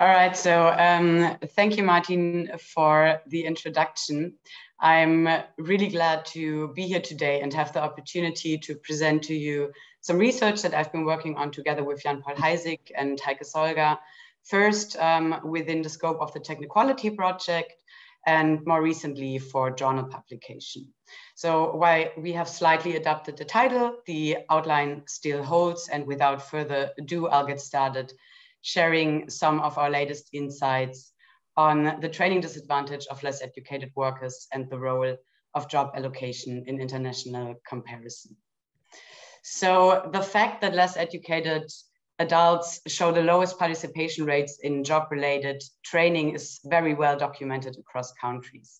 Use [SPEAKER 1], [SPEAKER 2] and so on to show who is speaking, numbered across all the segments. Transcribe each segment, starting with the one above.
[SPEAKER 1] All right, so thank you, Martin, for the introduction. I'm really glad to be here today and have the opportunity to present to you some research that I've been working on together with Jan-Paul Heisig and Heike Solger, first within the scope of the Technequality project, and more recently for journal publication. So while we have slightly adapted the title, the outline still holds, and without further ado, I'll get started sharing some of our latest insights on the training disadvantage of less educated workers and the role of job allocation in international comparison. So the fact that less educated adults show the lowest participation rates in job-related training is very well documented across countries.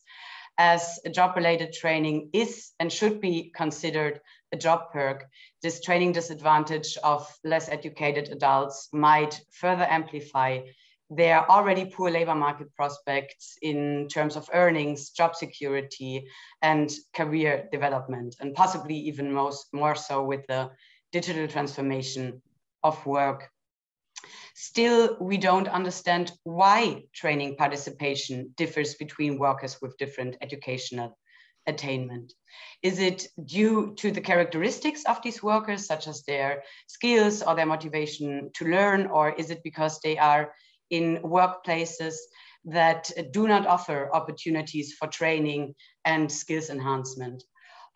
[SPEAKER 1] As job-related training is and should be considered a job perk, this training disadvantage of less educated adults might further amplify their already poor labor market prospects in terms of earnings, job security, and career development, and possibly even more so with the digital transformation of work. Still, we don't understand why training participation differs between workers with different educational attainment. Is it due to the characteristics of these workers, such as their skills or their motivation to learn, or is it because they are in workplaces that do not offer opportunities for training and skills enhancement?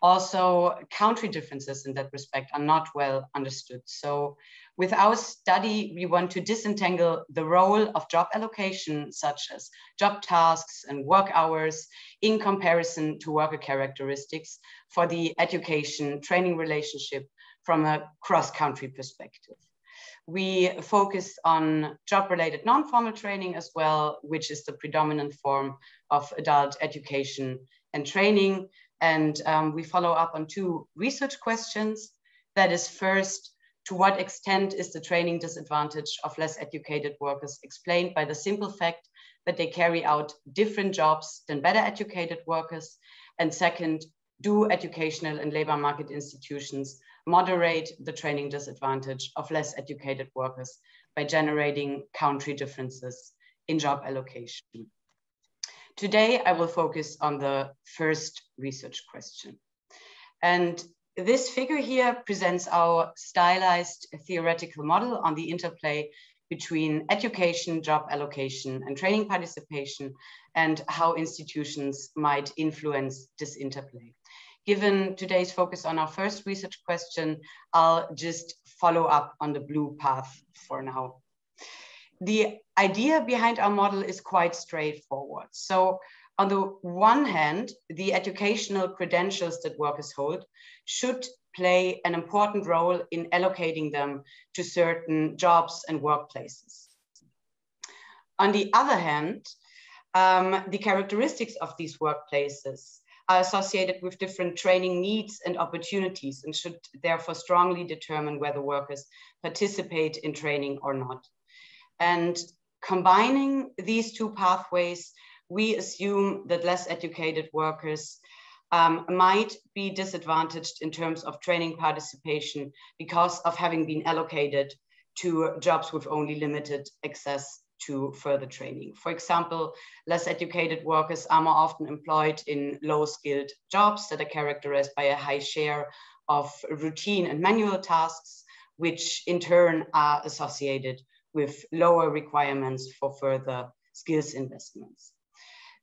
[SPEAKER 1] Also, country differences in that respect are not well understood. So with our study, we want to disentangle the role of job allocation, such as job tasks and work hours, in comparison to worker characteristics for the education training relationship from a cross-country perspective. We focus on job-related non-formal training as well, which is the predominant form of adult education and training. And we follow up on two research questions. That is, first, to what extent is the training disadvantage of less educated workers explained by the simple fact that they carry out different jobs than better educated workers? And second, do educational and labor market institutions moderate the training disadvantage of less educated workers by generating country differences in job allocation? Today, I will focus on the first research question. And this figure here presents our stylized theoretical model on the interplay between education, job allocation, and training participation, and how institutions might influence this interplay. Given today's focus on our first research question, I'll just follow up on the blue path for now. The idea behind our model is quite straightforward. So on the one hand, the educational credentials that workers hold should play an important role in allocating them to certain jobs and workplaces. On the other hand, the characteristics of these workplaces are associated with different training needs and opportunities, and should therefore strongly determine whether workers participate in training or not. And combining these two pathways, we assume that less educated workers might be disadvantaged in terms of training participation because of having been allocated to jobs with only limited access to further training. For example, less educated workers are more often employed in low-skilled jobs that are characterized by a high share of routine and manual tasks, which in turn are associated with lower requirements for further skills investments.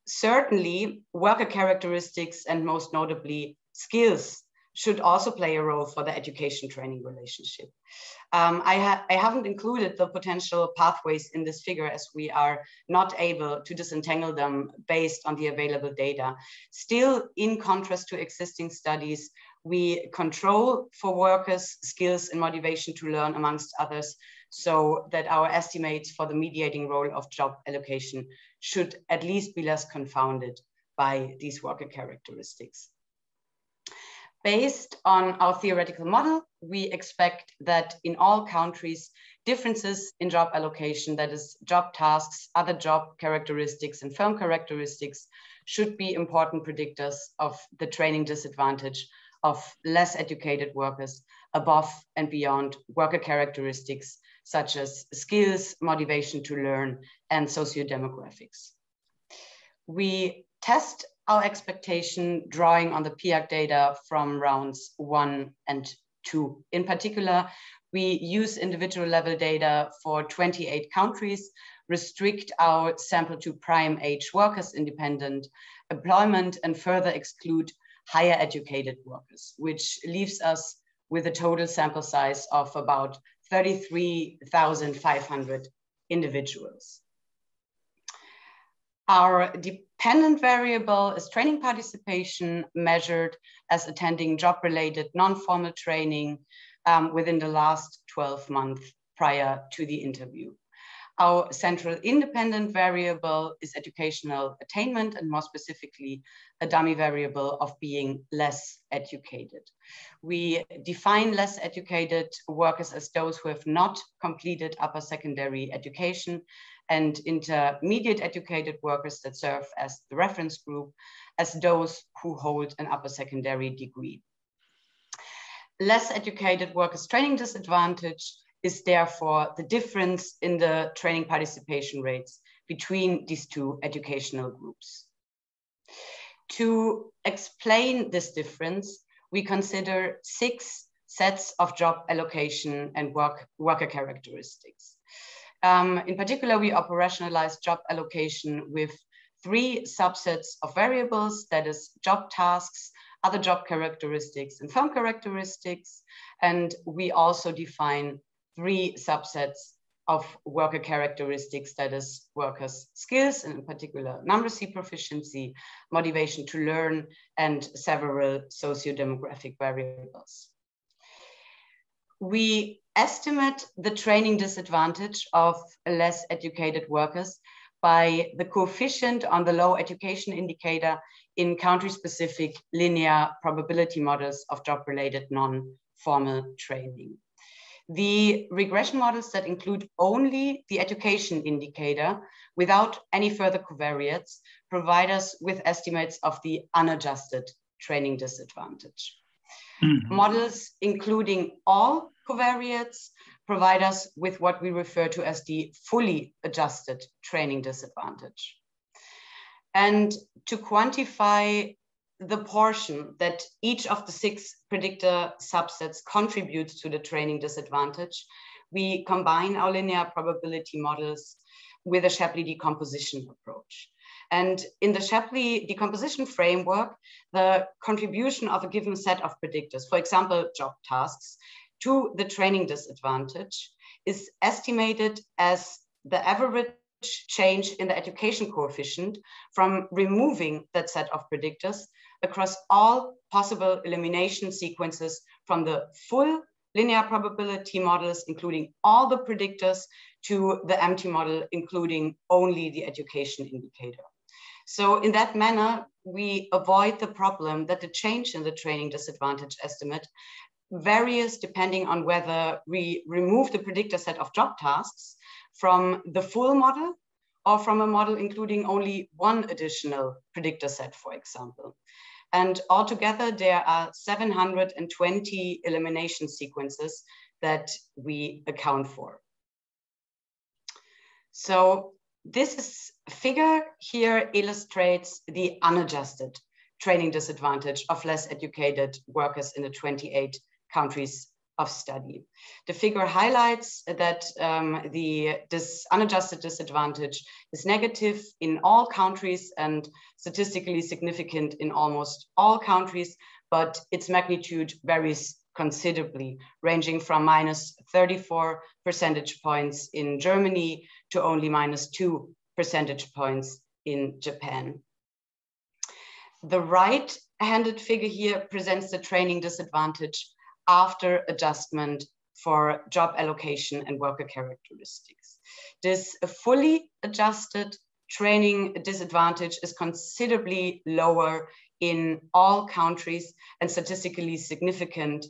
[SPEAKER 1] Certainly, worker characteristics and most notably skills should also play a role for the education training relationship. I haven't included the potential pathways in this figure as we are not able to disentangle them based on the available data. Still, in contrast to existing studies, we control for workers' skills and motivation to learn, amongst others, so that our estimates for the mediating role of job allocation should at least be less confounded by these worker characteristics. Based on our theoretical model, we expect that in all countries, differences in job allocation, that is job tasks, other job characteristics, and firm characteristics, should be important predictors of the training disadvantage of less educated workers above and beyond worker characteristics such as skills, motivation to learn, and sociodemographics. We test our expectation drawing on the PIAAC data from rounds 1 and 2. In particular, we use individual level data for 28 countries, restrict our sample to prime age workers, independent employment, and further exclude higher educated workers, which leaves us with a total sample size of about 33,500 individuals. Our dependent variable is training participation, measured as attending job-related non-formal training within the last 12 months prior to the interview. Our central independent variable is educational attainment, and more specifically, a dummy variable of being less educated. We define less educated workers as those who have not completed upper secondary education, and intermediate educated workers that serve as the reference group as those who hold an upper secondary degree. Less educated workers' training disadvantage is therefore the difference in the training participation rates between these two educational groups. To explain this difference, we consider 6 sets of job allocation and worker characteristics. In particular, we operationalize job allocation with 3 subsets of variables, that is job tasks, other job characteristics, and firm characteristics. And we also define 3 subsets of worker characteristics, that is workers' skills, and in particular numeracy proficiency, motivation to learn, and several socio-demographic variables. We estimate the training disadvantage of less educated workers by the coefficient on the low education indicator in country-specific linear probability models of job-related non-formal training. The regression models that include only the education indicator without any further covariates provide us with estimates of the unadjusted training disadvantage. Models including all covariates provide us with what we refer to as the fully adjusted training disadvantage. And to quantify the portion that each of the 6 predictor subsets contributes to the training disadvantage, we combine our linear probability models with a Shapley decomposition approach. And in the Shapley decomposition framework, the contribution of a given set of predictors, for example, job tasks, to the training disadvantage is estimated as the average change in the education coefficient from removing that set of predictors across all possible elimination sequences from the full linear probability models, including all the predictors, to the empty model, including only the education indicator. So in that manner, we avoid the problem that the change in the training disadvantage estimate varies depending on whether we remove the predictor set of job tasks from the full model or from a model including only one additional predictor set, for example. And altogether, there are 720 elimination sequences that we account for. So this figure here illustrates the unadjusted training disadvantage of less educated workers in the 28 countries of study. The figure highlights that this unadjusted disadvantage is negative in all countries and statistically significant in almost all countries, but its magnitude varies considerably, ranging from -34 percentage points in Germany to only -2 percentage points in Japan. The right-handed figure here presents the training disadvantage after adjustment for job allocation and worker characteristics. This fully adjusted training disadvantage is considerably lower in all countries and statistically significant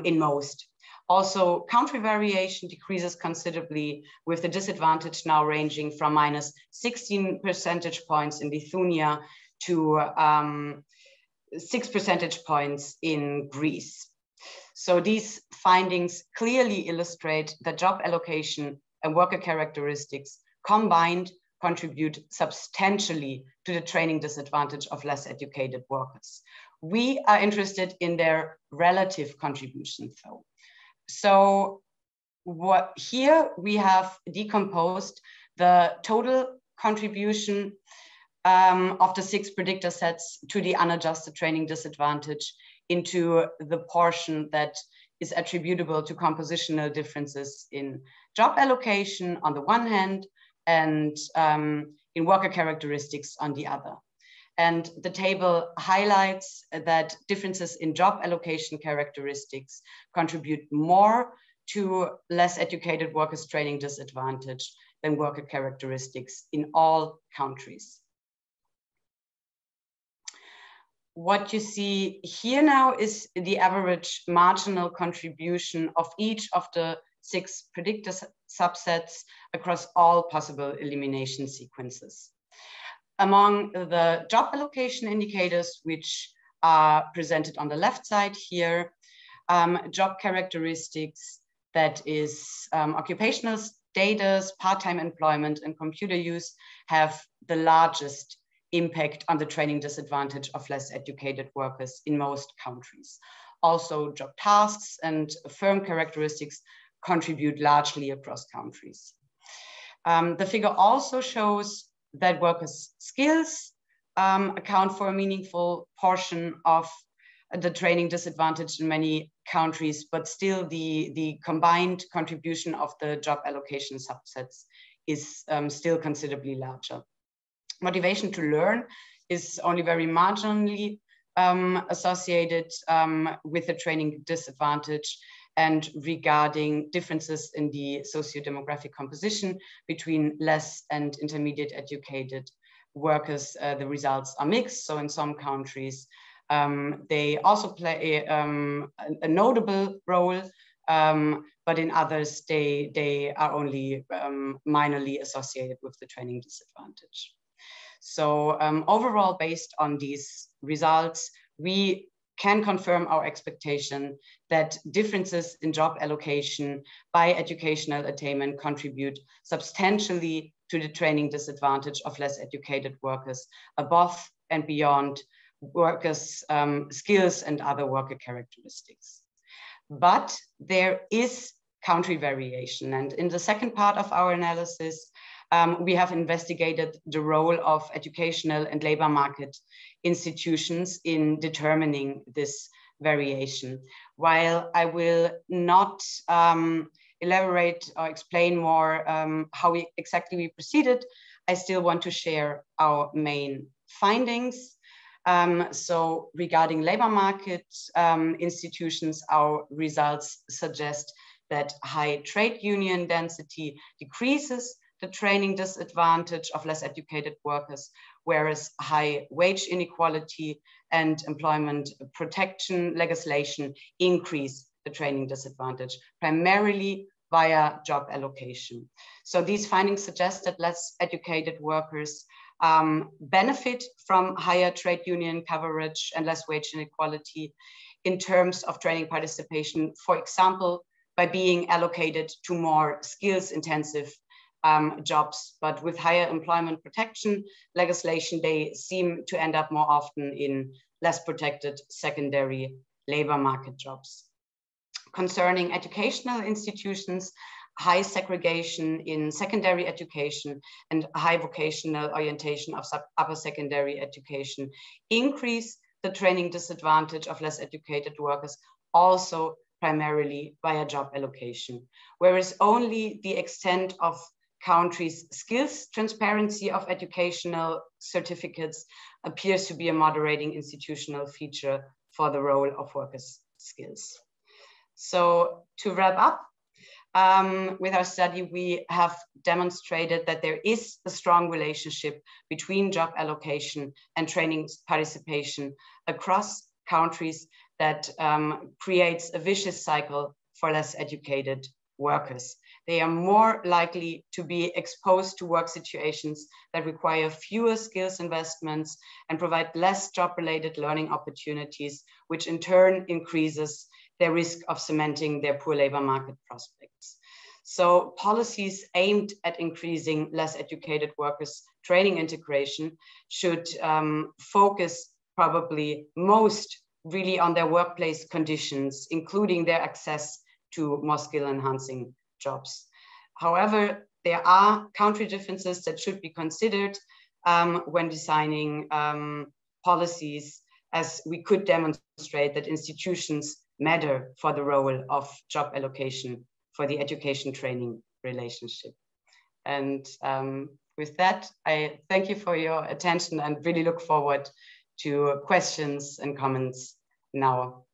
[SPEAKER 1] in most. Also, country variation decreases considerably, with the disadvantage now ranging from -16 percentage points in Lithuania to 6 percentage points in Greece. So these findings clearly illustrate that job allocation and worker characteristics combined contribute substantially to the training disadvantage of less educated workers. We are interested in their relative contribution though. So here we have decomposed the total contribution of the 6 predictor sets to the unadjusted training disadvantage into the portion that is attributable to compositional differences in job allocation on the one hand, and in worker characteristics on the other. And the table highlights that differences in job allocation characteristics contribute more to less educated workers' training disadvantage than worker characteristics in all countries. What you see here now is the average marginal contribution of each of the 6 predictor subsets across all possible elimination sequences. Among the job allocation indicators, which are presented on the left side here, job characteristics, that is occupational status, part-time employment, and computer use, have the largest impact on the training disadvantage of less educated workers in most countries. Also, job tasks and firm characteristics contribute largely across countries. The figure also shows that workers' skills account for a meaningful portion of the training disadvantage in many countries, but still the combined contribution of the job allocation subsets is still considerably larger. Motivation to learn is only very marginally associated with the training disadvantage, and regarding differences in the socio-demographic composition between less and intermediate educated workers, the results are mixed. So in some countries, they also play a notable role, but in others, they are only minorly associated with the training disadvantage. So overall, based on these results, we can confirm our expectation that differences in job allocation by educational attainment contribute substantially to the training disadvantage of less educated workers above and beyond workers' skills and other worker characteristics. But there is country variation. And in the second part of our analysis, we have investigated the role of educational and labor market institutions in determining this variation. While I will not elaborate or explain more how exactly we proceeded, I still want to share our main findings. So regarding labor market institutions, our results suggest that high trade union density decreases the training disadvantage of less educated workers, whereas high wage inequality and employment protection legislation increase the training disadvantage, primarily via job allocation. So these findings suggest that less educated workers benefit from higher trade union coverage and less wage inequality in terms of training participation, for example, by being allocated to more skills-intensive jobs, but with higher employment protection legislation, they seem to end up more often in less protected secondary labor market jobs. Concerning educational institutions, high segregation in secondary education and high vocational orientation of upper secondary education increase the training disadvantage of less educated workers, also primarily via job allocation, whereas only the extent of countries' skills transparency of educational certificates appears to be a moderating institutional feature for the role of workers' skills. So to wrap up, with our study, we have demonstrated that there is a strong relationship between job allocation and training participation across countries that creates a vicious cycle for less educated workers. They are more likely to be exposed to work situations that require fewer skills investments and provide less job-related learning opportunities, which in turn increases their risk of cementing their poor labor market prospects. So policies aimed at increasing less educated workers' training integration should focus probably most really on their workplace conditions, including their access to more skill enhancing jobs. However, there are country differences that should be considered when designing policies, as we could demonstrate that institutions matter for the role of job allocation for the education training relationship. And with that, I thank you for your attention and really look forward to questions and comments now.